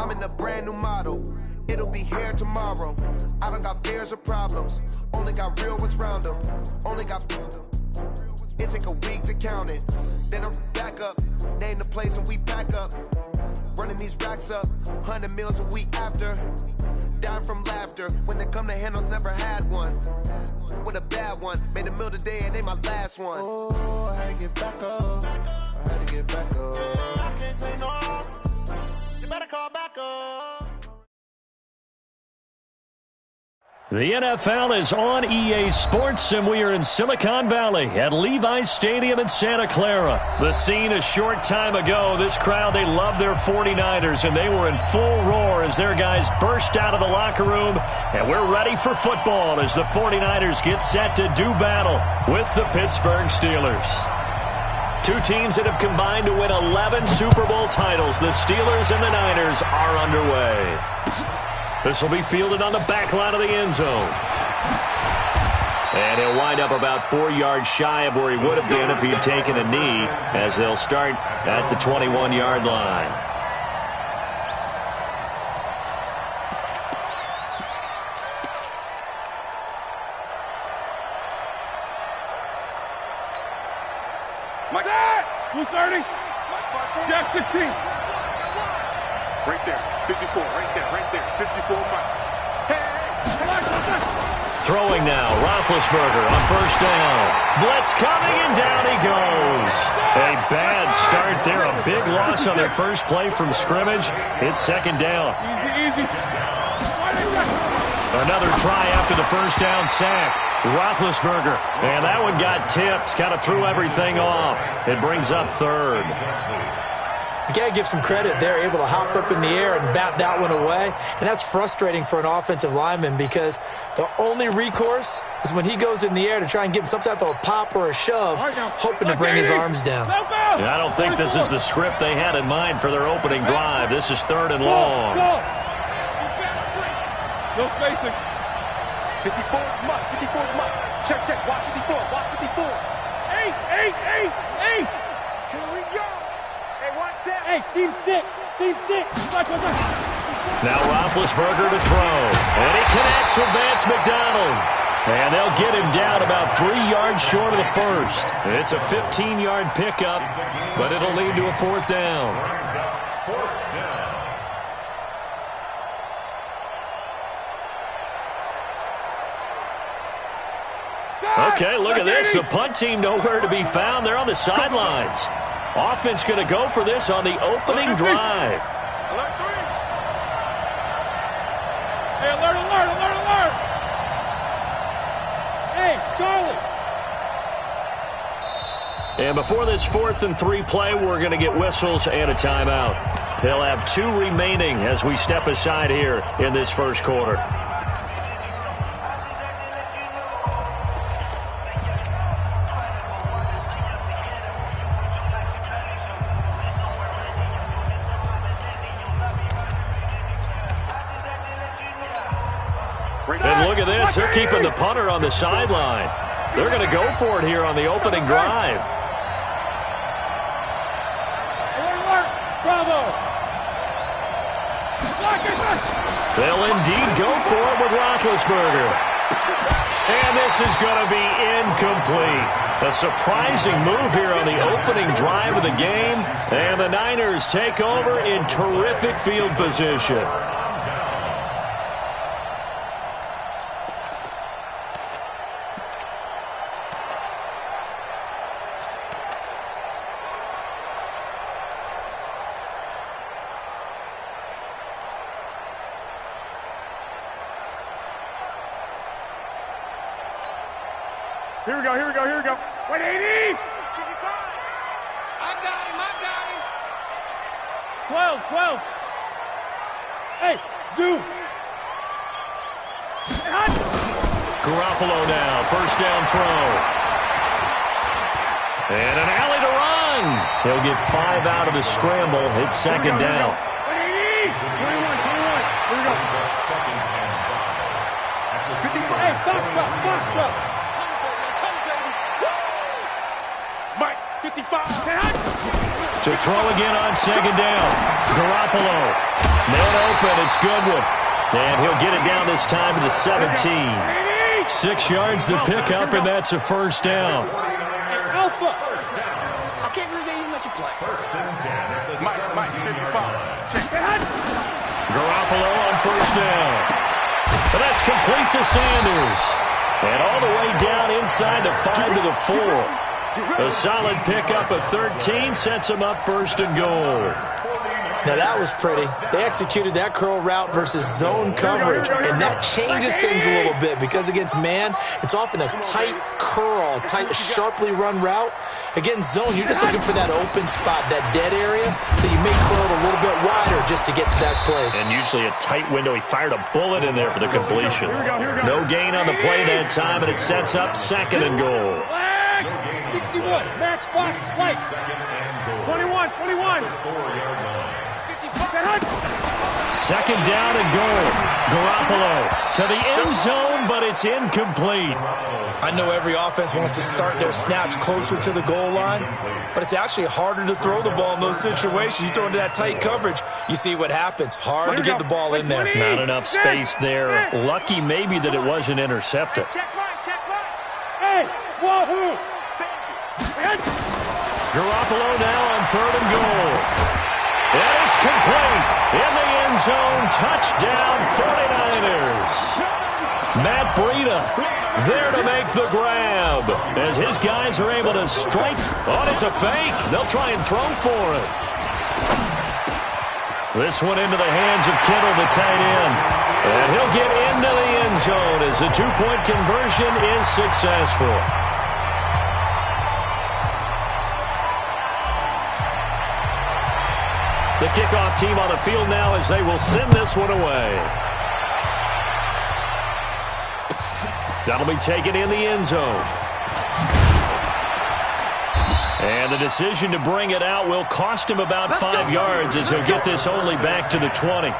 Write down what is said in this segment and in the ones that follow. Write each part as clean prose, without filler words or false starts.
I'm in a brand new model. It'll be here tomorrow. I don't got fears or problems. Only got real ones round them. Only got... It take a week to count it. Then I'm back up. Name the place and we pack up. Running these racks up. 100 meals a week after. Down from laughter. When they come to handles, never had one. With a bad one. Made a meal today and ain't my last one. Oh, I had to get back up. I had to get back up. I can't take no off. You better call back up. The NFL is on EA Sports, and we are in Silicon Valley at Levi's Stadium in Santa Clara. The scene a short time ago, this crowd, they love their 49ers, and they were in full roar as their guys burst out of the locker room. And we're ready for football as the 49ers get set to do battle with the Pittsburgh Steelers. Two teams that have combined to win 11 Super Bowl titles. The Steelers and the Niners are underway. This will be fielded on the back line of the end zone. And he'll wind up about 4 yards shy of where he would have been if he had taken a knee, as they'll start at the 21-yard line. Mike. 230. Jack 15. Right there, 54, right there, 54, Mike. Hey! Throwing now, Roethlisberger on first down. Blitz coming, and down he goes. A bad start there, a big loss on their first play from scrimmage. It's second down. Easy. Another try after the first down sack. Roethlisberger, and that one got tipped, kind of threw everything off. It brings up third. You got to give some credit. They're able to hop up in the air and bat that one away. And that's frustrating for an offensive lineman because the only recourse is when he goes in the air to try and give him some type of a pop or a shove, hoping to bring his arms down. Yeah, I don't think this is the script they had in mind for their opening drive. This is third and long. No spacing. 54, Mutt. 54, Mutt. Check. Watch 54. Watch 54. 8. Here we go. Hey, seam 6. Now Roethlisberger to throw. And he connects with Vance McDonald. And they'll get him down about 3 yards short of the first. It's a 15-yard pickup, but it'll lead to a fourth down. Okay, look at this. The punt team nowhere to be found. They're on the sidelines. Offense going to go for this on the opening drive. Hey, alert. Hey, Charlie. And before this 4th and 3 play, we're going to get whistles and a timeout. They'll have 2 remaining as we step aside here in this first quarter. And look at this. They're keeping the punter on the sideline. They're going to go for it here on the opening drive. Bravo. They'll indeed go for it with Roethlisberger. And this is going to be incomplete. A surprising move here on the opening drive of the game. And the Niners take over in terrific field position. Here we go. Wait, 80! I got him. 12. Hey, Zoo! Garoppolo now, first down throw. And an alley to run. He'll get 5 out of the scramble. It's second down. 21. Here we go. Hey, box truck. Mike, 55. To throw again on second down. Garoppolo. Man open, it's Goodwin. And he'll get it down this time to the 17. 6 yards to pick up, and that's a first down. Alpha. I can't believe they even let you play. First and 10. Mike, 55. Check. Garoppolo on first down. And that's complete to Sanders. And all the way down inside the 5 to the 4. A solid pickup of 13 sets him up first and goal. Now, that was pretty. They executed that curl route versus zone coverage, and that changes things a little bit because against man, it's often a tight curl, tight, sharply run route. Against zone, you're just looking for that open spot, that dead area, so you may curl it a little bit wider just to get to that place. And usually a tight window. He fired a bullet in there for the completion. No gain on the play that time, and it sets up second and goal. 61, match box, light. 21. Second down and goal. Garoppolo to the end zone, but it's incomplete. I know every offense wants to start their snaps closer to the goal line, but it's actually harder to throw the ball in those situations. You throw into that tight coverage, you see what happens. Hard to get the ball in there. Not enough space there. Lucky maybe that it wasn't intercepted. Hey, wahoo! Garoppolo now on third and goal. And it's complete. In the end zone, touchdown 49ers. Matt Breida there to make the grab. As his guys are able to strike. Oh, it's a fake. They'll try and throw for it. This one into the hands of Kittle, the tight end. And he'll get into the end zone as the two-point conversion is successful. The kickoff team on the field now as they will send this one away. That'll be taken in the end zone. And the decision to bring it out will cost him about 5 yards as he'll get this only back to the 20.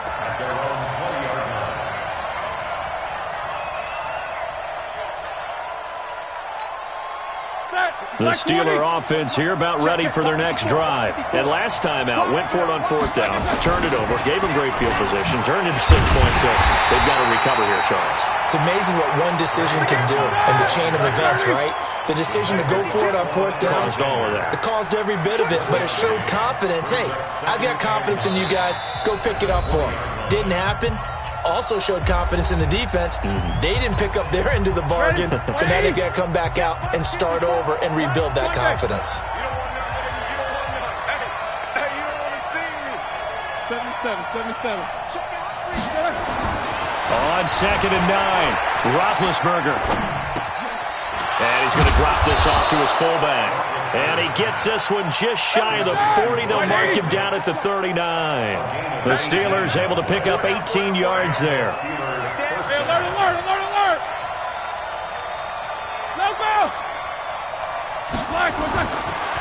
The Steeler offense here about ready for their next drive. And last time out, went for it on fourth down, turned it over, gave them great field position, turned into 6 points. So they've got to recover here, Charles. It's amazing what one decision can do in the chain of events, right? The decision to go for it on fourth down. Caused all of that. It caused every bit of it, but it showed confidence. Hey, I've got confidence in you guys. Go pick it up for them. Didn't happen. Also showed confidence in the defense. They didn't pick up their end of the bargain, so now they've got to come back out and start over and rebuild that confidence. 77. On second and 9, Roethlisberger. And he's going to drop this off to his fullback. And he gets this one just shy of the 40. They'll mark him down at the 39. The Steelers able to pick up 18 yards there. Hey, alert! No go!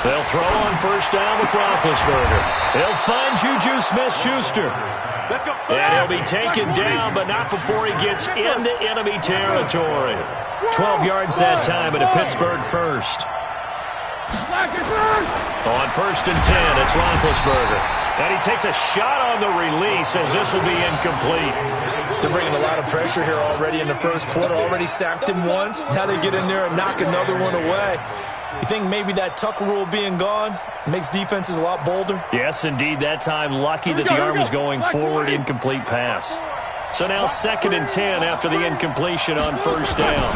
They'll throw on first down with Roethlisberger. He'll find Juju Smith-Schuster. And he'll be taken down, but not before he gets into enemy territory. 12 yards that time at a Pittsburgh first. On first and 10, it's Roethlisberger. And he takes a shot on the release as this will be incomplete. They're bringing a lot of pressure here already in the first quarter. Already sacked him once. Now they get in there and knock another one away. You think maybe that Tucker rule being gone makes defenses a lot bolder? Yes, indeed. That time, lucky that the arm was going forward, incomplete pass. So now second and 10 after the incompletion on first down.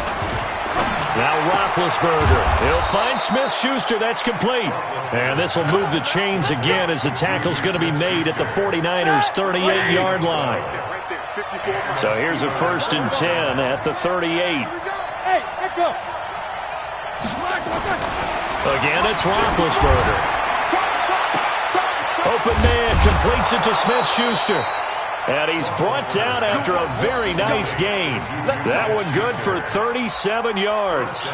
Now Roethlisberger. He'll find Smith-Schuster. That's complete. And this will move the chains again as the tackle's going to be made at the 49ers' 38-yard line. So here's a first and 10 at the 38. Hey, let's go. Again, it's Roethlisberger. Open man completes it to Smith-Schuster. And he's brought down after a very nice gain. That one good for 37 yards.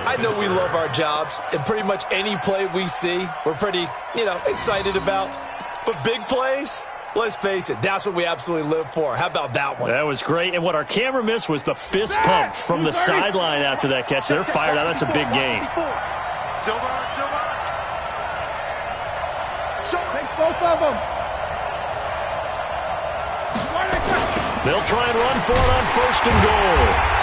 I know we love our jobs, and pretty much any play we see, we're pretty, excited about. But big plays, let's face it, that's what we absolutely live for. How about that one? That was great. And what our camera missed was the fist pump from the sideline after that catch. They're fired out. That's a big gain. Silver. Take both of them. They'll try and run for it on 1st and goal.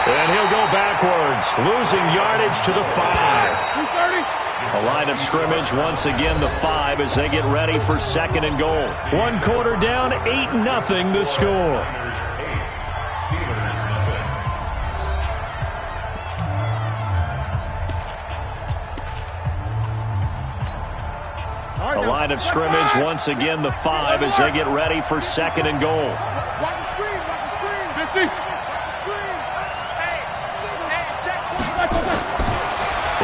And he'll go backwards, losing yardage to the 5. A line of scrimmage once again the 5 as they get ready for 2nd and goal. 1 quarter down, 8-0 the score. A line of scrimmage once again the 5 as they get ready for 2nd and goal. Watch the screen, watch the screen. 50.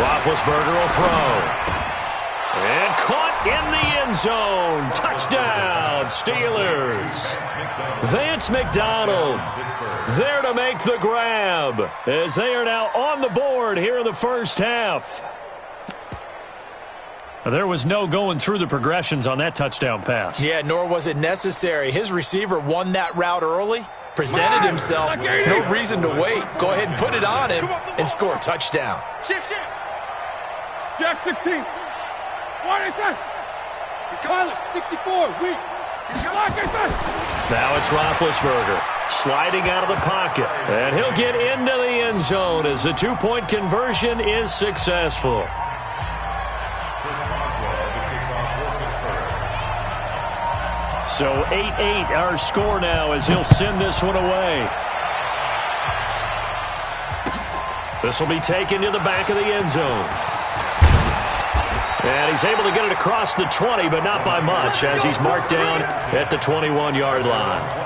Roethlisberger will throw. And caught in the end zone. Touchdown, Steelers. Vance McDonald there to make the grab as they are now on the board here in the first half. There was no going through the progressions on that touchdown pass. Yeah, nor was it necessary. His receiver won that route early, presented himself, no reason to wait. Go ahead and put it on him and score a touchdown. Shift. Jack 16. What is that? Pilot 64. Weak. Now it's Roethlisberger sliding out of the pocket. And he'll get into the end zone as the 2-point conversion is successful. So 8-8 our score now as he'll send this one away. This will be taken to the back of the end zone. And he's able to get it across the 20, but not by much as he's marked down at the 21-yard line.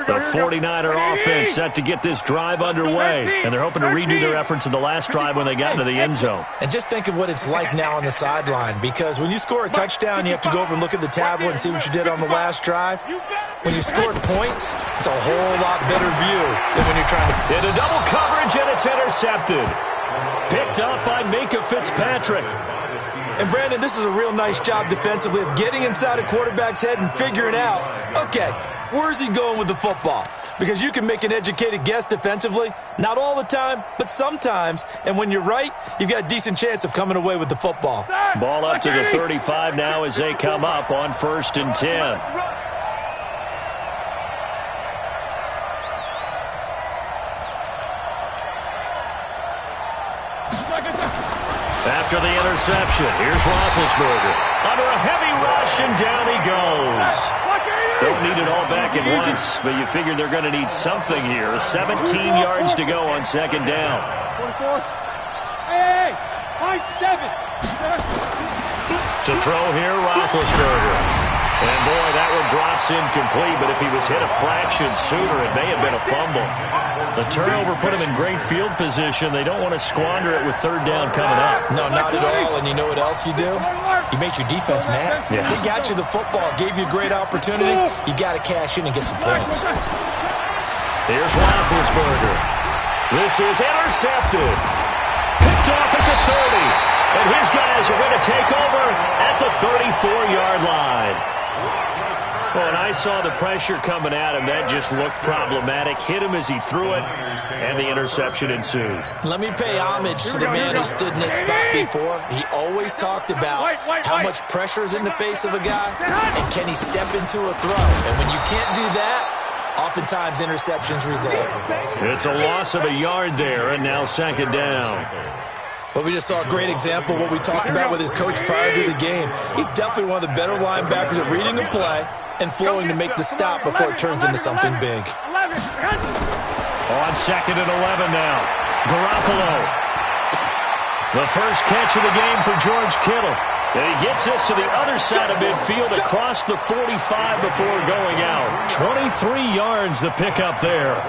The 49er offense set to get this drive underway, and they're hoping to redo their efforts in the last drive when they got into the end zone. And just think of what it's like now on the sideline, because when you score a touchdown, you have to go over and look at the tablet and see what you did on the last drive. When you scored points, it's a whole lot better view than when you're trying to... Into double coverage, and it's intercepted. Picked up by Minkah Fitzpatrick. And, Brandon, this is a real nice job defensively of getting inside a quarterback's head and figuring out, okay, where's he going with the football? Because you can make an educated guess defensively. Not all the time, but sometimes. And when you're right, you've got a decent chance of coming away with the football. Ball up to the 35 now as they come up on 1st and 10. After the interception, here's Roethlisberger. Under a heavy rush, and down he goes. Don't need it all back at once, but you figure they're going to need something here. 17 yards to go on 2nd down. 44. Hey, high 7. To throw here, Roethlisberger. And, boy, that one drops incomplete, but if he was hit a fraction sooner, it may have been a fumble. The turnover put him in great field position. They don't want to squander it with 3rd down coming up. No, not at all. And you know what else you do? You make your defense mad. Yeah. They got you the football, gave you a great opportunity. You got to cash in and get some points. Here's Roethlisberger. This is intercepted. Picked off at the 30. And his guys are going to take over at the 34-yard line. Well, and I saw the pressure coming at him. That just looked problematic. Hit him as he threw it, and the interception ensued. Let me pay homage to the man who stood in this spot before. He always talked about how much pressure is in the face of a guy, and can he step into a throw. And when you can't do that, oftentimes interceptions result. It's a loss of a yard there, and now 2nd down. Well, we just saw a great example of what we talked about with his coach prior to the game. He's definitely one of the better linebackers at reading the play and flowing to make the stop before it turns into something big. On 2nd and 11 now. Garoppolo. The first catch of the game for George Kittle. And he gets this to the other side of midfield across the 45 before going out. 23 yards the pickup there.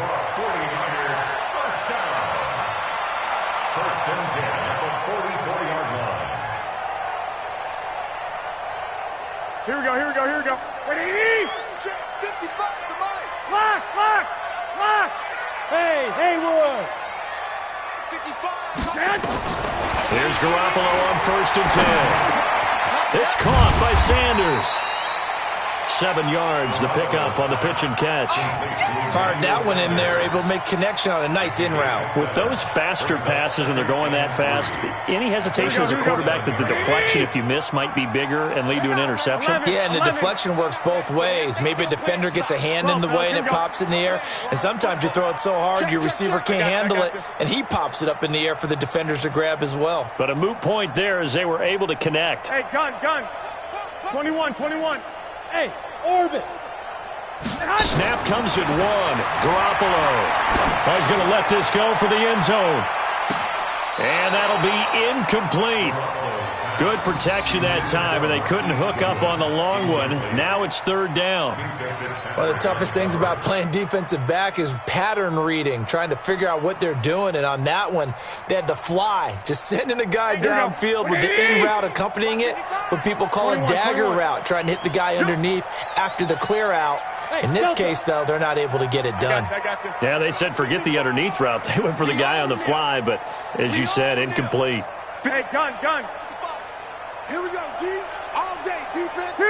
Here we go. Ready? 55 to Mike. Lock. Hey, Haywood. 55. Here's Garoppolo on 1st and 10. It's caught by Sanders. 7 yards, the pickup on the pitch and catch. Fired that one in there, able to make connection on a nice in route. With those faster passes and they're going that fast, any hesitation as a quarterback that the deflection, if you miss, might be bigger and lead to an interception? Yeah, and the deflection works both ways. Maybe a defender gets a hand in the way and it pops in the air, and sometimes you throw it so hard your receiver can't handle it, and he pops it up in the air for the defenders to grab as well. But a moot point there as they were able to connect. Hey, gun. 21. Hey, orbit. Snap comes at 1. Garoppolo. He's going to let this go for the end zone. And that'll be incomplete. Good protection that time, and they couldn't hook up on the long one. Now it's 3rd down. One of the toughest things about playing defensive back is pattern reading, trying to figure out what they're doing. And on that one, they had the fly, just sending a guy downfield with the in route accompanying it, what people call a dagger route, trying to hit the guy underneath after the clear out. In this case, though, they're not able to get it done. Yeah, they said forget the underneath route. They went for the guy on the fly, but as you said, incomplete. Hey, gun. Here we go, D. All day, defense. 2.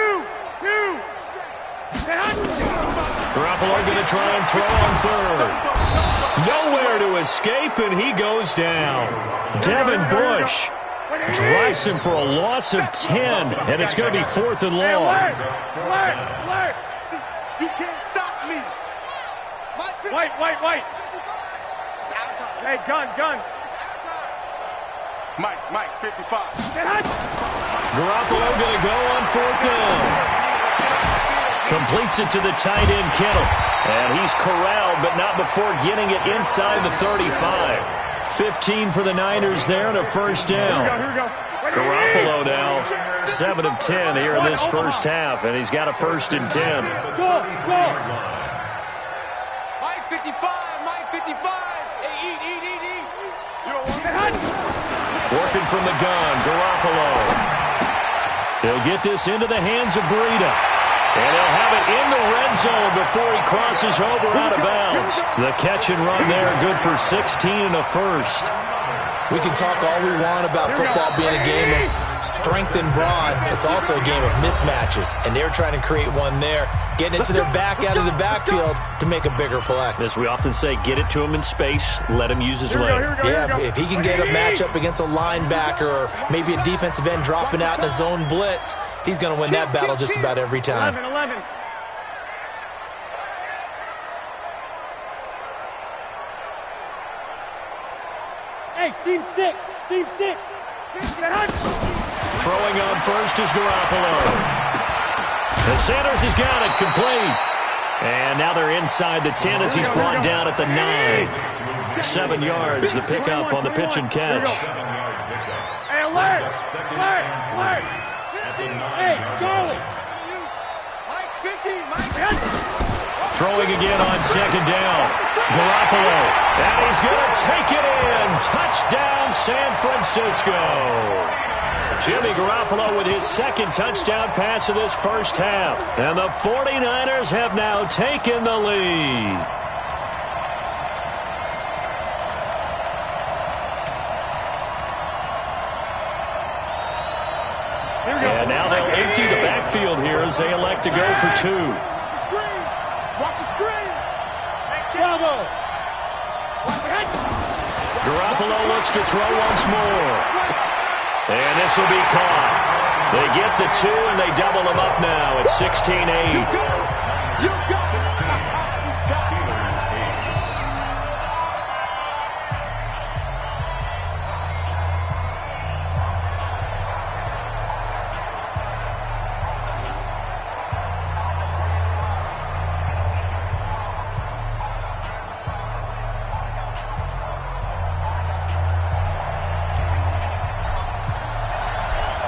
Garoppolo going to try and throw on 3rd. Nowhere to escape, and he goes down. Devin Bush drives him for a loss of 10, and it's going to be 4th and long. Alert. You can't stop me. White. Hey, gun. Mike, 55. Garoppolo going to go on 4th down. Completes it to the tight end, Kittle. And he's corralled, but not before getting it inside the 35. 15 for the Niners there and a 1st down. Here we go. Garoppolo now 7 of 10 here in this first half, and he's got a 1st and 10. Go. Mike 55. Hey, eat. You don't want Working from the gun, Garoppolo. He'll get this into the hands of Breida. And he'll have it in the red zone before he crosses over out of bounds. The catch and run there, good for 16 and a 1st. We can talk all we want about football being a game of strength and brawn. It's also a game of mismatches, and they're trying to create one there, getting it to their back out of the backfield to make a bigger play. As we often say, get it to him in space, let him use his leg. Yeah, if he can get a matchup against a linebacker or maybe a defensive end dropping out in a zone blitz, he's going to win that battle just about every time. 11. Hey, seam 6. Throwing on 1st is Garoppolo. The Sanders has got it complete. And now they're inside the 10 as he's brought down at the 9. 7 yards, the pickup on the pitch and catch. Hey, alert. Hey, Charlie. Mike's 50. Throwing again on 2nd down. Garoppolo. And he's going to take it in. Touchdown, San Francisco. Jimmy Garoppolo with his 2nd touchdown pass of this first half. And the 49ers have now taken the lead. And now they'll empty the backfield here as they elect to go for 2. Watch the screen. Bravo. Garoppolo looks to throw once more. And this will be caught. They get the 2, and they double them up now at 16-8. You go.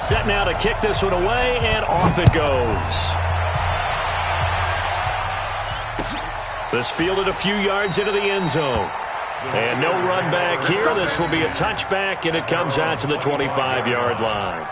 Set now to kick this one away, and off it goes. This fielded a few yards into the end zone. And no run back here. This will be a touchback, and it comes out to the 25-yard line.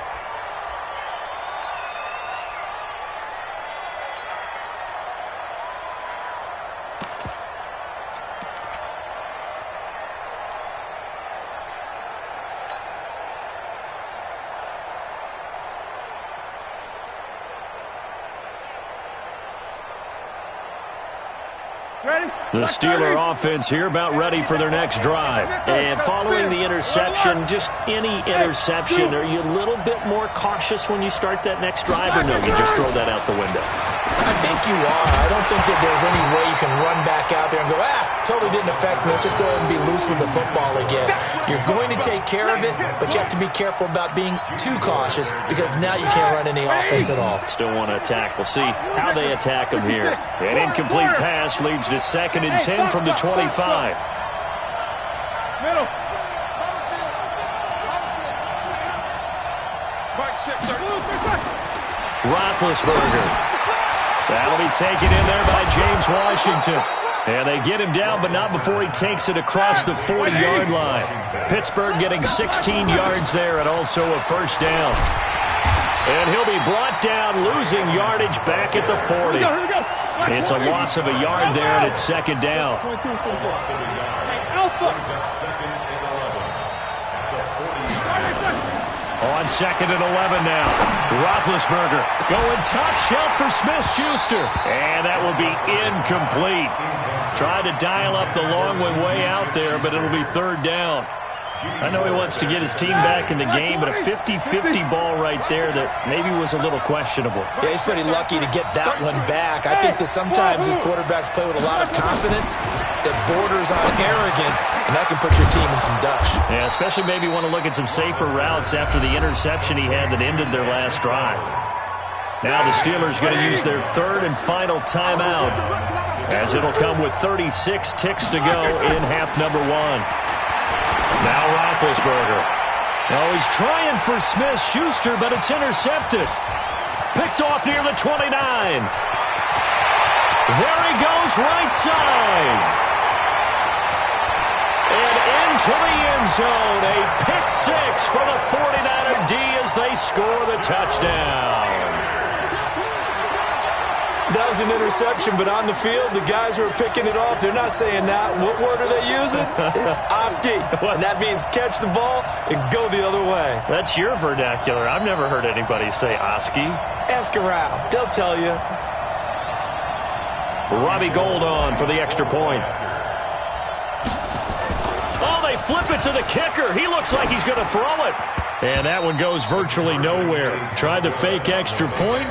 The Steeler offense here about ready for their next drive. And following the interception, just any interception, are you a little bit more cautious when you start that next drive, or no, you just throw that out the window? I think you are. I don't think that there's any way you can run back out there and go, totally didn't affect me. Let's just go ahead and be loose with the football again. You're going to take care of it, but you have to be careful about being too cautious because now you can't run any offense at all. Still want to attack. We'll see how they attack them here. An incomplete pass leads to 2nd and 10 from the 25. Middle. Roethlisberger. That'll be taken in there by James Washington. And they get him down, but not before he takes it across the 40-yard line. Pittsburgh getting 16 yards there and also a first down. And he'll be brought down, losing yardage back at the 40. It's a loss of a yard there, and it's 2nd down. On 2nd and 11 now. Roethlisberger going top shelf for Smith-Schuster. And that will be incomplete. Tried to dial up the long one way out there, but it'll be 3rd down. I know he wants to get his team back in the game, but a 50-50 ball right there that maybe was a little questionable. Yeah, he's pretty lucky to get that one back. I think that sometimes his quarterbacks play with a lot of confidence that borders on arrogance, and that can put your team in some dutch. Yeah, especially maybe want to look at some safer routes after the interception he had that ended their last drive. Now the Steelers going to use their 3rd and final timeout, as it'll come with 36 ticks to go in half number 1. Now Roethlisberger. Oh, he's trying for Smith-Schuster, but it's intercepted. Picked off near the 29. There he goes, right side. And into the end zone. A pick 6 for the 49er D as they score the touchdown. That was an interception, but on the field, the guys who are picking it off, they're not saying that. What word are they using? It's Oski. And that means catch the ball and go the other way. That's your vernacular. I've never heard anybody say Oski. Ask around. They'll tell you. Robbie Gould on for the extra point. Oh, they flip it to the kicker. He looks like he's going to throw it. And that one goes virtually nowhere. Tried to fake extra point,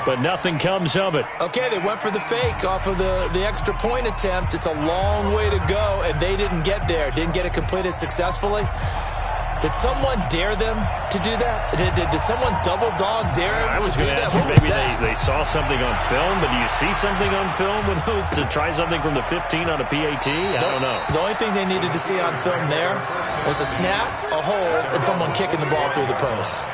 but nothing comes of it. Okay, they went for the fake off of the extra point attempt. It's a long way to go, and they didn't get there. Didn't get it completed successfully. Did someone dare them to do that? Did someone double dog dare them I was to do going to that? ask you, maybe they saw something on film, but do you see something on film with those to try something from the 15 on a PAT? I don't know. The only thing they needed to see on film there was a snap, a hold, and someone kicking the ball through the post.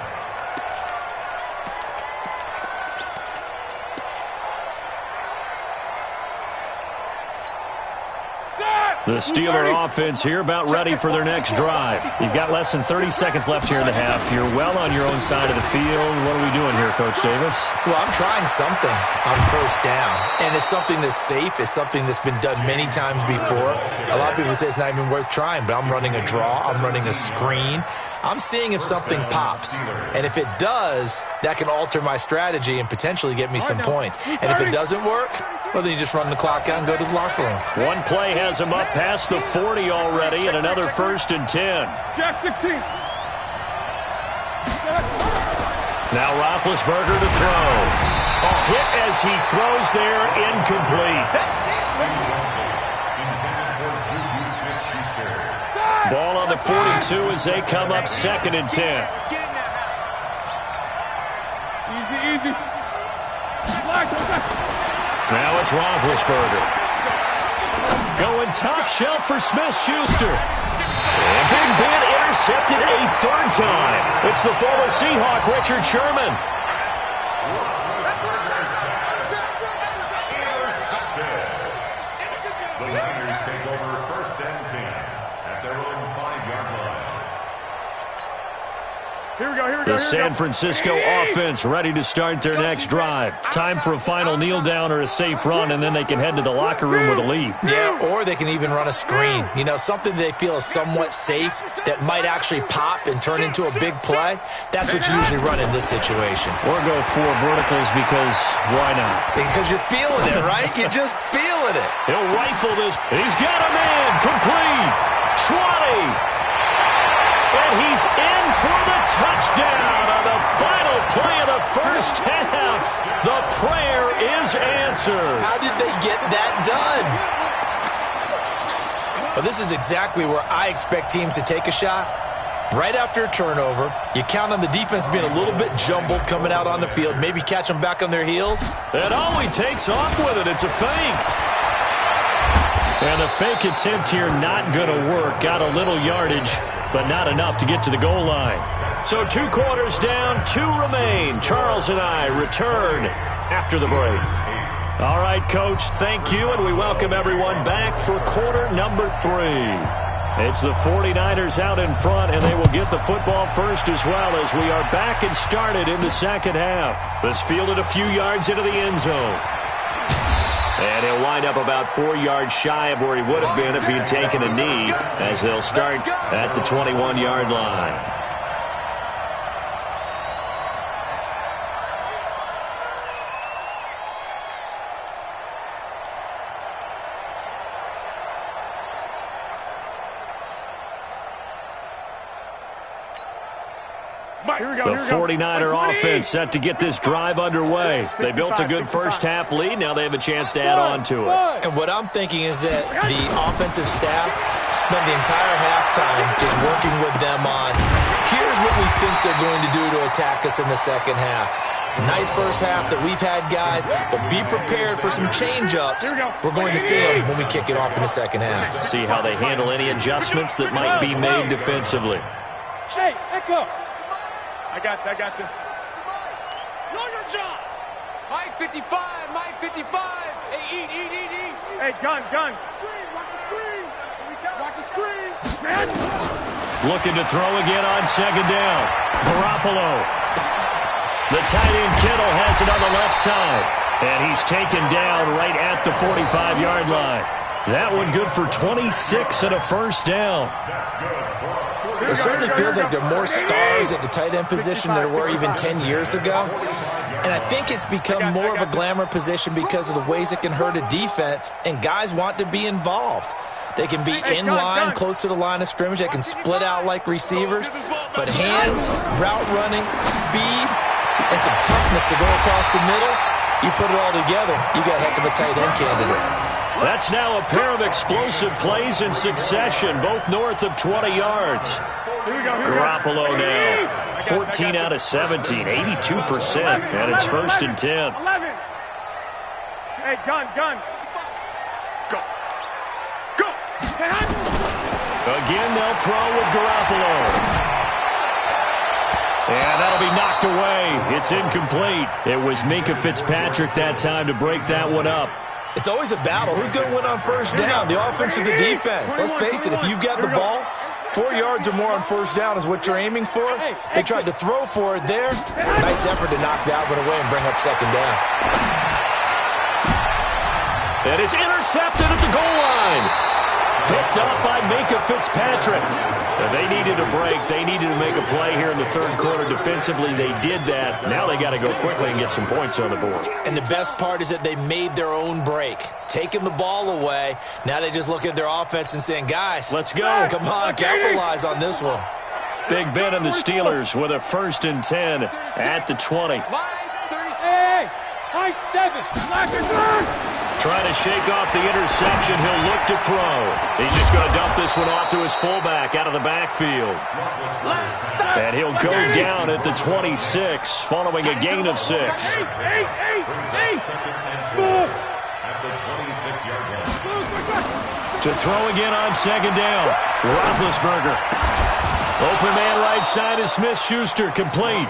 The Steeler offense here about ready for their next drive. You've got less than 30 seconds left here in the half. You're well on your own side of the field. What are we doing here, Coach Davis? Well, I'm trying something on 1st down, and it's something that's safe. It's something that's been done many times before. A lot of people say it's not even worth trying, but I'm running a draw. I'm running a screen. I'm seeing if something pops, and if it does, that can alter my strategy and potentially get me some points. And if it doesn't work, well, then you just run the clock out and go to the locker room. One play has him up past the 40 already, and another 1st and 10. Now Roethlisberger to throw. A hit as he throws there, incomplete. Ball on the 42 as they come up 2nd and 10. Easy. Now it's Roethlisberger. Going top shelf for Smith-Schuster. And Big Ben intercepted a 3rd time. It's the former Seahawk, Richard Sherman. The Niners take over 1st and 10 at their own 5-yard line. The San Francisco offense ready to start their next drive. Time for a final kneel down or a safe run, and then they can head to the locker room with a lead. Yeah, or they can even run a screen. You know, something they feel is somewhat safe that might actually pop and turn into a big play. That's what you usually run in this situation. Or go 4 verticals because why not? Because you're feeling it, right? You're just feeling it. He'll rifle this. He's got a man. Complete. 20. And he's in for the touchdown on the final play of the first half. The prayer is answered. How did they get that done? Well, this is exactly where I expect teams to take a shot. Right after a turnover, you count on the defense being a little bit jumbled coming out on the field, maybe catch them back on their heels. And all he takes off with it, it's a fake. And the fake attempt here not going to work. Got a little yardage, but not enough to get to the goal line. So 2 quarters down, 2 remain. Charles and I return after the break. All right, Coach, thank you, and we welcome everyone back for quarter number 3. It's the 49ers out in front, and they will get the football first as well as we are back and started in the second half. This fielded a few yards into the end zone. And he'll wind up about 4 yards shy of where he would have been if he'd taken a knee, as they'll start at the 21-yard line. The 49er offense set to get this drive underway. They built a good first-half lead. Now they have a chance to add on to it. And what I'm thinking is that the offensive staff spent the entire halftime just working with them on, here's what we think they're going to do to attack us in the second half. Nice first half that we've had, guys, but be prepared for some change-ups. We're going to see them when we kick it off in the second half. See how they handle any adjustments that might be made defensively. Hey, echo. I got this. Know your job. Mike 55, Mike 55. Hey, eat. Hey, gun. Screen, watch the screen. Watch the screen. Man. Looking to throw again on second down. Garoppolo. The tight end Kittle has it on the left side. And he's taken down right at the 45-yard line. That one good for 26 and a first down. It certainly feels like there are more stars at the tight end position than there were even 10 years ago. And I think it's become more of a glamour position because of the ways it can hurt a defense, and guys want to be involved. They can be in line, close to the line of scrimmage. They can split out like receivers. But hands, route running, speed, and some toughness to go across the middle, you put it all together, you got a heck of a tight end candidate. That's now a pair of explosive plays in succession, both north of 20 yards. Garoppolo now, 14 out of 17, 82%, and it's 1st and 10. 11. Hey, gun. Go. Again, they'll throw with Garoppolo. And that'll be knocked away. It's incomplete. It was Minkah Fitzpatrick that time to break that one up. It's always a battle. Who's going to win on first down, the offense or the defense? Let's face it, if you've got the ball, 4 yards or more on first down is what you're aiming for. They tried to throw for it there. Nice effort to knock that one away and bring up second down. And it's intercepted at the goal line. Picked up by Minkah Fitzpatrick. They needed a break. They needed to make a play here in the third quarter. Defensively, they did that. Now they got to go quickly and get some points on the board. And the best part is that they made their own break, taking the ball away. Now they just look at their offense and saying, guys, let's go. Come on, capitalize on this one. Big Ben and the Steelers with a 1st and 10 at the 20. Hey, high 7. Trying to shake off the interception. He'll look to throw. He's just going to dump this one off to his fullback out of the backfield. And he'll go down at the 26 following a gain of 6. To throw again on second down. Roethlisberger. Open man right side is Smith-Schuster. Complete.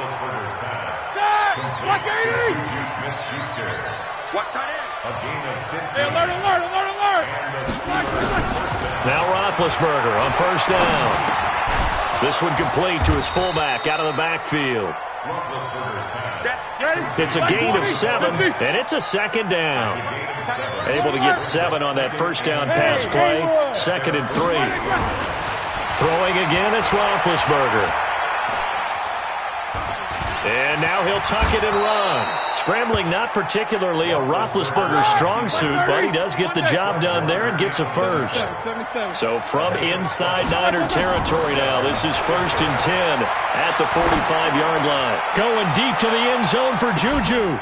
Watch tight end. A gain of 15. Hey, alert. Now Roethlisberger on first down. This one complete to his fullback out of the backfield. It's a gain of 7, and it's a second down. Able to get 7 on that first down pass play. 2nd and 3. Throwing again, it's Roethlisberger. And now he'll tuck it and run. Scrambling, not particularly a Roethlisberger strong suit, but he does get the job done there and gets a first. So from inside Niner territory now, this is 1st and 10 at the 45-yard line. Going deep to the end zone for Juju.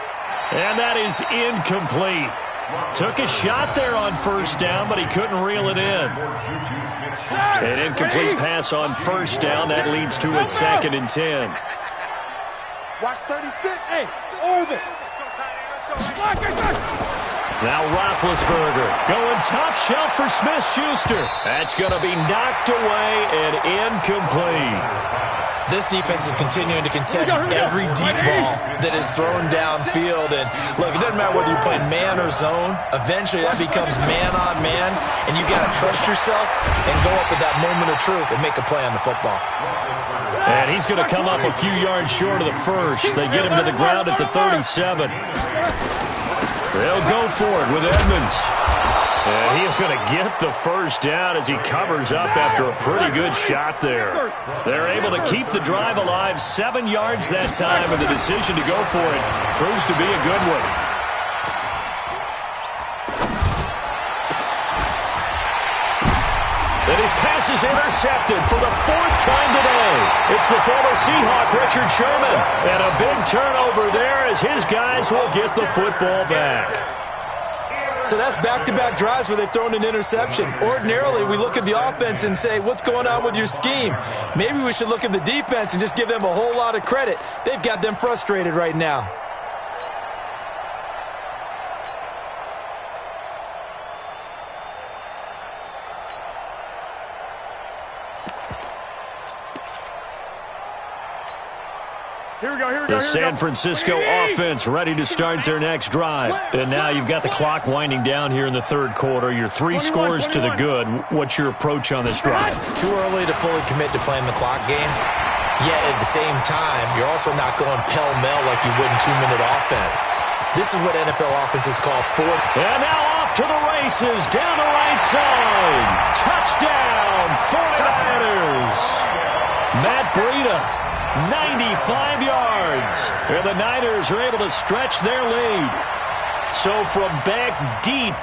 And that is incomplete. Took a shot there on first down, but he couldn't reel it in. An incomplete pass on first down. That leads to a 2nd and 10. Watch 36. Hey, orbit. Now Roethlisberger going top shelf for Smith-Schuster. That's going to be knocked away and incomplete. This defense is continuing to contest every deep ball that is thrown downfield. And, look, it doesn't matter whether you're playing man or zone. Eventually, that becomes man-on-man, and you got to trust yourself and go up at that moment of truth and make a play on the football. And he's going to come up a few yards short of the first. They get him to the ground at the 37. They'll go for it with Edmonds. And he is going to get the first down as he covers up after a pretty good shot there. They're able to keep the drive alive, 7 yards that time, and the decision to go for it proves to be a good one. And his pass is intercepted for the 4th time today. It's the former Seahawk, Richard Sherman. And a big turnover there as his guys will get the football back. So that's back-to-back drives where they've thrown an interception. Ordinarily, we look at the offense and say, what's going on with your scheme? Maybe we should look at the defense and just give them a whole lot of credit. They've got them frustrated right now. The San Francisco offense ready to start their next drive. And now you've got the clock winding down here in the 3rd quarter. You're 3 scores to the good. What's your approach on this drive? Too early to fully commit to playing the clock game. Yet at the same time, you're also not going pell-mell like you would in 2-minute offense. This is what NFL offenses call fourth. And now off to the races, down the right side. Touchdown, 49ers. Matt Breida. 95 yards. And the Niners are able to stretch their lead. So from back deep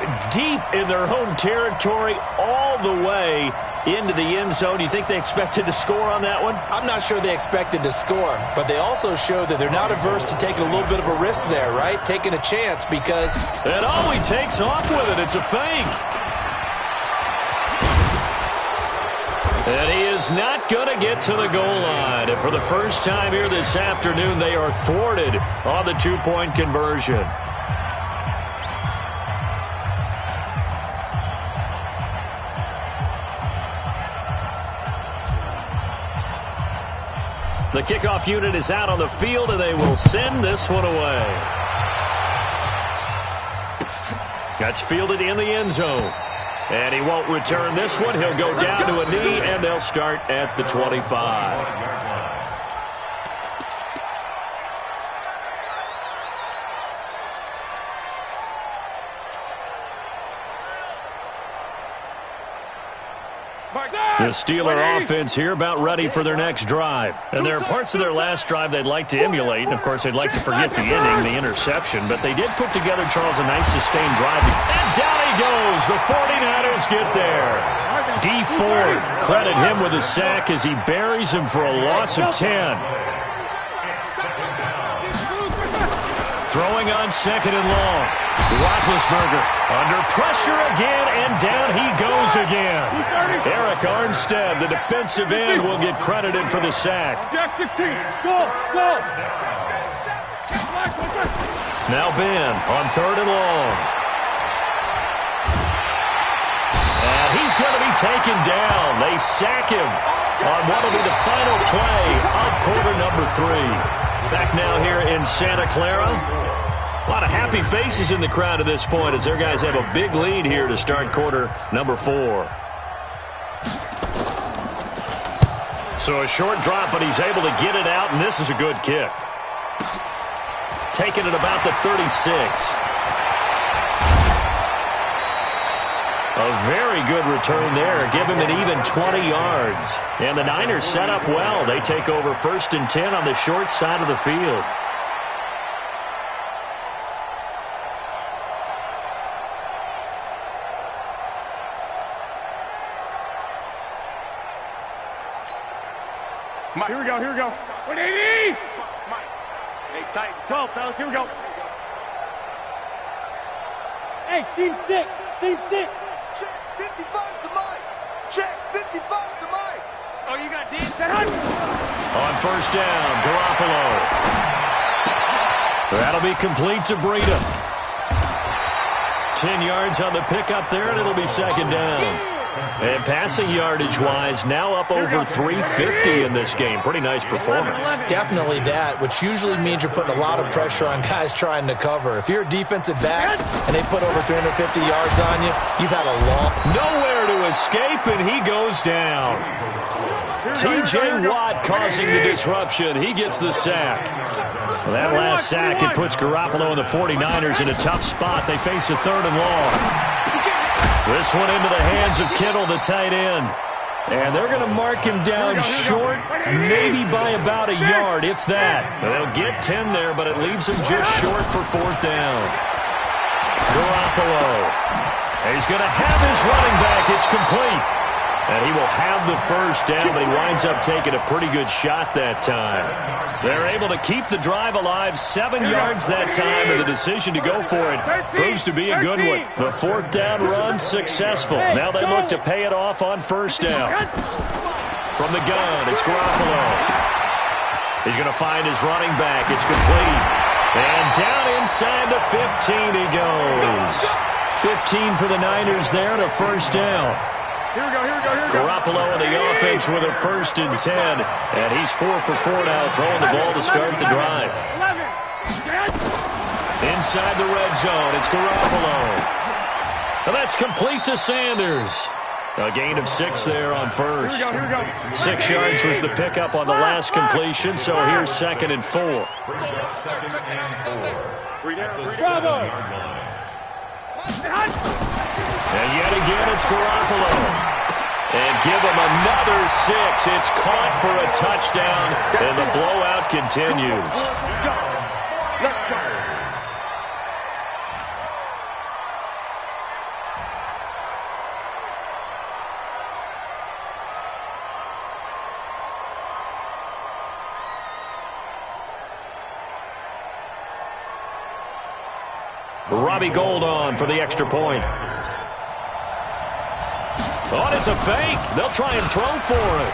in their own territory all the way into the end zone, you think they expected to score on that one? I'm not sure they expected to score, but they also showed that they're not averse to taking a little bit of a risk there, right? Taking a chance because... And all he takes off with it, it's a fake. And he is not going to get to the goal line. And for the first time here this afternoon, they are thwarted on the 2-point conversion. The kickoff unit is out on the field, and they will send this one away. That's fielded in the end zone. And he won't return this one. He'll go down to a knee, and they'll start at the 25. The Steeler offense here about ready for their next drive. And there are parts of their last drive they'd like to emulate. And, of course, they'd like to forget the ending, the interception. But they did put together, Charles, a nice sustained drive. And down he goes. The 49ers get there. D. Ford, credit him with a sack as he buries him for a loss of 10. Throwing on 2nd and long. Roethlisberger under pressure again, and down he goes again. Eric Armstead, the defensive end, will get credited for the sack. Now Ben on 3rd and long. And he's going to be taken down. They sack him on what will be the final play of quarter number 3. Back now here in Santa Clara. A lot of happy faces in the crowd at this point as their guys have a big lead here to start quarter number 4. So a short drop, but he's able to get it out, and this is a good kick. Taking it about the 36. A very good return there. Give him an even 20 yards. And the Niners set up well. They take over 1st and 10 on the short side of the field. Here we go, here we go. 180! Hey, tight. 12, fellas, here we go. Hey, seam 6, seam 6. Check 55 to Mike. Check 55 to Mike. Oh, you got D? On 1st down, Garoppolo. That'll be complete to Breida. 10 yards on the pickup there, and it'll be 2nd down. And passing yardage-wise, now up over 350 in this game. Pretty nice performance. Definitely that, which usually means you're putting a lot of pressure on guys trying to cover. If you're a defensive back and they put over 350 yards on you, you've had a long... Nowhere to escape, and he goes down. T.J. Watt causing the disruption. He gets the sack. Well, that last sack, it puts Garoppolo and the 49ers in a tough spot. They face a 3rd and long. This one into the hands of Kittle, the tight end. And they're going to mark him down short, maybe by about a yard, if that. They'll get 10 there, but it leaves him just short for 4th down. Garoppolo. He's going to have his running back. It's complete. And he will have the 1st down, but he winds up taking a pretty good shot that time. They're able to keep the drive alive, 7 yards that time, and the decision to go for it proves to be a good one. The 4th down run successful. Now they look to pay it off on 1st down. From the gun, it's Garoppolo. He's going to find his running back. It's complete. And down inside the 15 he goes. 15 for the Niners there to 1st down. Here we go, here we go, here we go. Garoppolo in the offense with a 1st and 10. And he's 4 for 4 now, throwing the ball to start the drive. 11. Inside the red zone, it's Garoppolo. And that's complete to Sanders. A gain of 6 there on 1st. Here we go, here we go. 6 yards was the pickup on the last completion, so here's 2nd and 4. Bravo. And yet again, it's Garoppolo. And give him another 6. It's caught for a touchdown, and the blowout continues. Let's go. Robbie Gould on for the extra point. Oh, and it's a fake. They'll try and throw for it.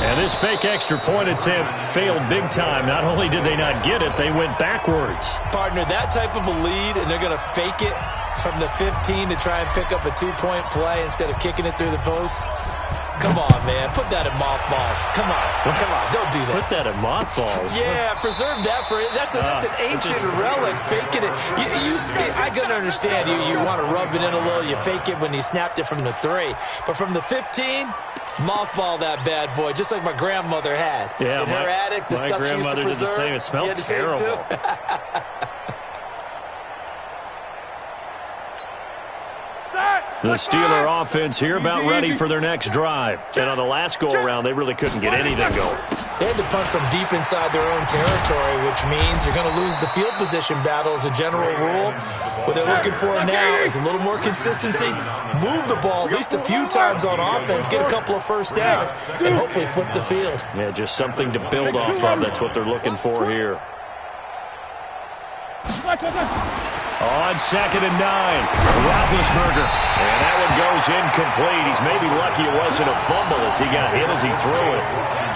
And this fake extra point attempt failed big time. Not only did they not get it, they went backwards. Partner, that type of a lead, and they're going to fake it from the 15 to try and pick up a 2-point play instead of kicking it through the post. Come on, man. Put that in mothballs. Come on. Come on. Don't do that. Put that in mothballs. Yeah, preserve that for it. That's an ancient relic. Faking it. I can understand. You want to rub it in a little. You fake it when you snapped it from the 3. But from the 15, mothball that bad boy, just like my grandmother had. Yeah, in her attic, the stuff she used to preserve. Did the same. It smelled terrible. The Steeler offense here about ready for their next drive. And on the last go-around, they really couldn't get anything going. They had to punt from deep inside their own territory, which means you're going to lose the field position battle as a general rule. What they're looking for now is a little more consistency, move the ball at least a few times on offense, get a couple of 1st downs, and hopefully flip the field. Yeah, just something to build off of. That's what they're looking for here. On 2nd and 9, Roethlisberger. And that one goes incomplete. He's maybe lucky it wasn't a fumble as he got hit as he threw it.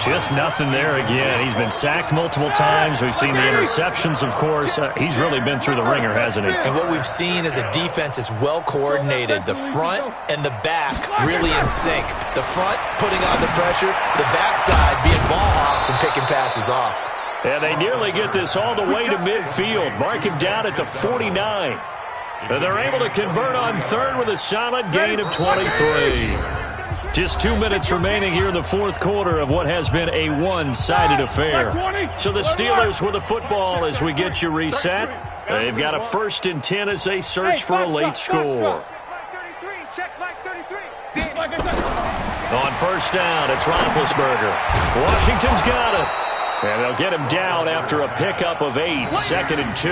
Just nothing there again. He's been sacked multiple times. We've seen the interceptions, of course. He's really been through the ringer, hasn't he? And what we've seen is a defense that's well coordinated. The front and the back really in sync. The front putting on the pressure, the backside being ball hawks and picking passes off. And they nearly get this all the way to midfield. Mark him down at the 49. And they're able to convert on 3rd with a solid gain of 23. Just 2 minutes remaining here in the fourth quarter of what has been a one-sided affair. So the Steelers with the football as we get you reset. They've got a 1st and 10 as they search for a late score. On first down, it's Roethlisberger. Washington's got it. And they'll get him down after a pickup of 8, 2nd and 2.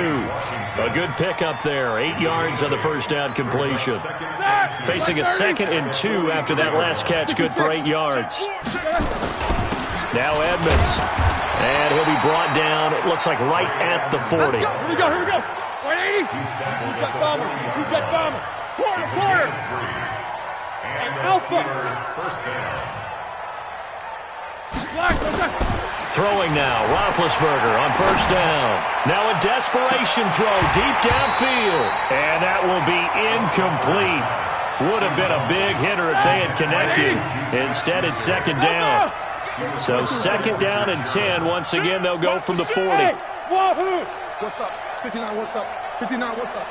A good pickup there, 8 yards on the first down completion. Facing a 2nd and 2 after that last catch, good for 8 yards. Now Edmonds. And he'll be brought down, it looks like right at the 40. Here we go. 180. Two-jet bomber. Quarter. And Alpha. First down. Throwing now, Roethlisberger on first down. Now a desperation throw deep downfield. And that will be incomplete. Would have been a big hitter if they had connected. Instead, it's 2nd down. So 2nd down and 10. Once again, they'll go from the 40. Wahoo! What's up? 59, what's up? 59, what's up?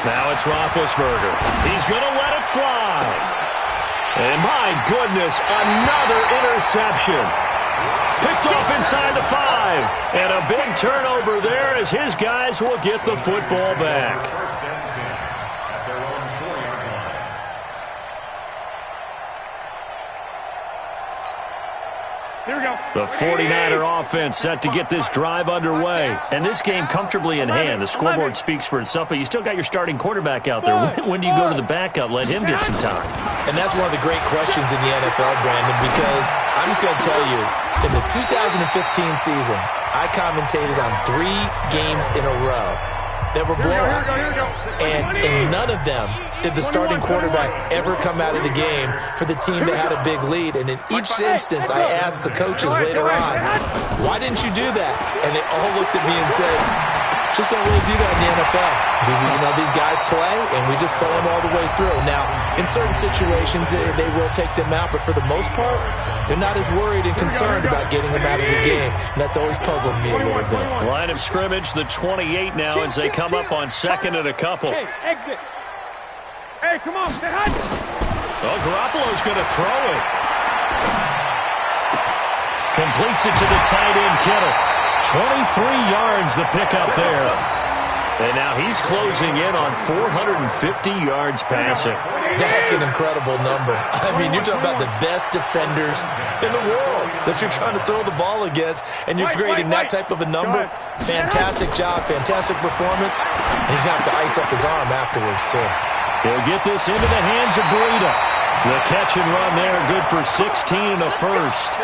Now it's Roethlisberger. He's going to let it fly. And my goodness, another interception. Picked off inside the 5. And a big turnover there as his guys will get the football back. First and 10 at their own 4-yard line. Here we go. The 49er offense set to get this drive underway. And this game comfortably in hand. The scoreboard speaks for itself, but you still got your starting quarterback out there. When do you go to the backup? Let him get some time. And that's one of the great questions in the NFL, Brandon, because I'm just going to tell you, in the 2015 season, I commentated on 3 games in a row that were blowouts. And in none of them did the starting quarterback ever come out of the game for the team that had a big lead. And in each instance, I asked the coaches later on, why didn't you do that? And they all looked at me and said, just don't really do that in the NFL. You know, these guys play, and we just play them all the way through. Now, in certain situations, they will take them out, but for the most part, they're not as worried and concerned about getting them out of the game, and that's always puzzled me a little bit. Line of scrimmage, the 28 now as they come up on 2nd and a couple. Hey, exit. Hey, come on, stay high. Oh, Garoppolo's going to throw it. Completes it to the tight end, Kittle. 23 yards the pickup there. And now he's closing in on 450 yards passing. That's an incredible number. I mean, you're talking about the best defenders in the world that you're trying to throw the ball against, and you're creating that type of a number. Fantastic job, fantastic performance. And he's going to have to ice up his arm afterwards, too. He'll get this into the hands of Breida. The catch and run there, good for 16 and a first.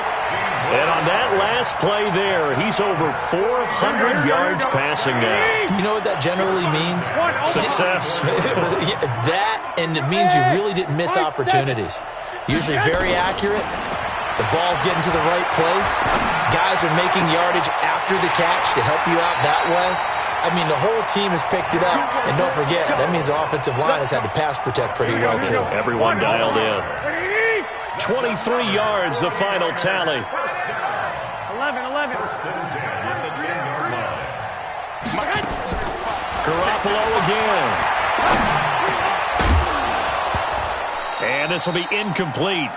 And on that last play there, he's over 400 yards passing now. You know what that generally means? Success. That, and it means you really didn't miss opportunities. Usually very accurate. The ball's getting to the right place. Guys are making yardage after the catch to help you out that way. I mean, the whole team has picked it up. And don't forget, that means the offensive line has had to pass protect pretty well, too. Everyone dialed in. 23 yards, the final tally. 11. First and 10 at the 10-yard line. Garoppolo again. And this will be incomplete.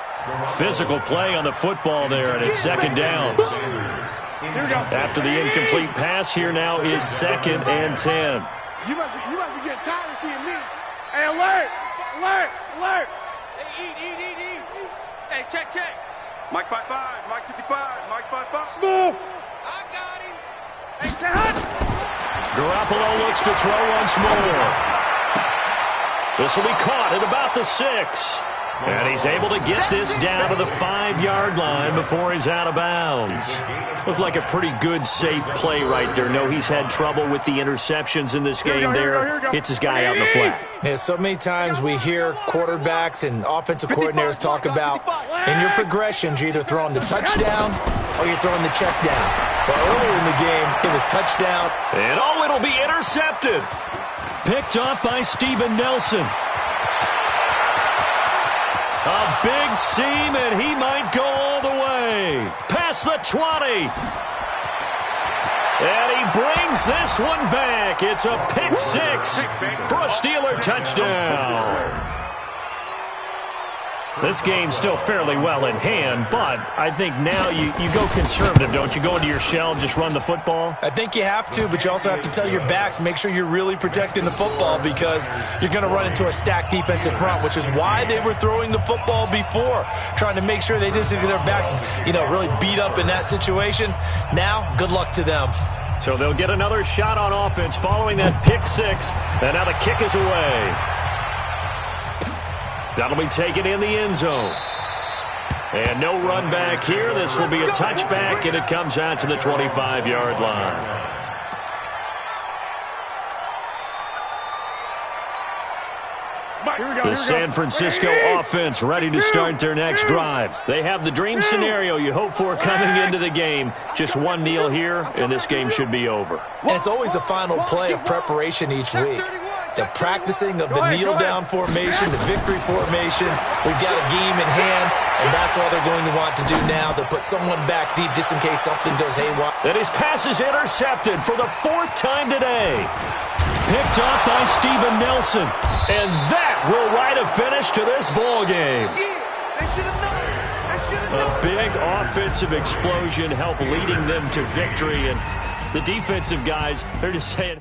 Physical play on the football there, and it's 2nd down. After the incomplete pass, here now is 2nd and 10. You must be getting tired of seeing me. Hey, alert! Hey, eat. Hey, check. Mike 5-5, Mike 55, Mike 5-5. Smooth. I got him. Hey, cut. Garoppolo looks to throw once more. This will be caught at about the 6. And he's able to get this down to the 5-yard line before he's out of bounds. Looked like a pretty good, safe play right there. No, he's had trouble with the interceptions in this game there. Hits his guy out in the flat. Yeah, so many times we hear quarterbacks and offensive coordinators talk about in your progressions, you're either throwing the touchdown or you're throwing the check down. But earlier in the game, it was touchdown. And it'll be intercepted. Picked up by Steven Nelson. A big seam, and he might go all the way. Past the 20. And he brings this one back. It's a pick six for a Steeler touchdown. This game's still fairly well in hand, but I think now you go conservative, don't you? Go into your shell and just run the football? I think you have to, but you also have to tell your backs, make sure you're really protecting the football because you're going to run into a stacked defensive front, which is why they were throwing the football before, trying to make sure they just get their backs, really beat up in that situation. Now, good luck to them. So they'll get another shot on offense following that pick six, and now the kick is away. That'll be taken in the end zone. And no run back here. This will be a touchback, and it comes out to the 25-yard line. The San Francisco offense ready to start their next drive. They have the dream scenario you hope for coming into the game. Just one kneel here, and this game should be over. And it's always the final play of preparation each week. The practicing of the kneel-down formation, the victory formation. We've got a game in hand, and that's all they're going to want to do now. They'll put someone back deep just in case something goes haywire. And his pass is intercepted for the 4th time today. Picked off by Steven Nelson. And that will write a finish to this ball game. A big offensive explosion helped leading them to victory. And the defensive guys, they're just saying...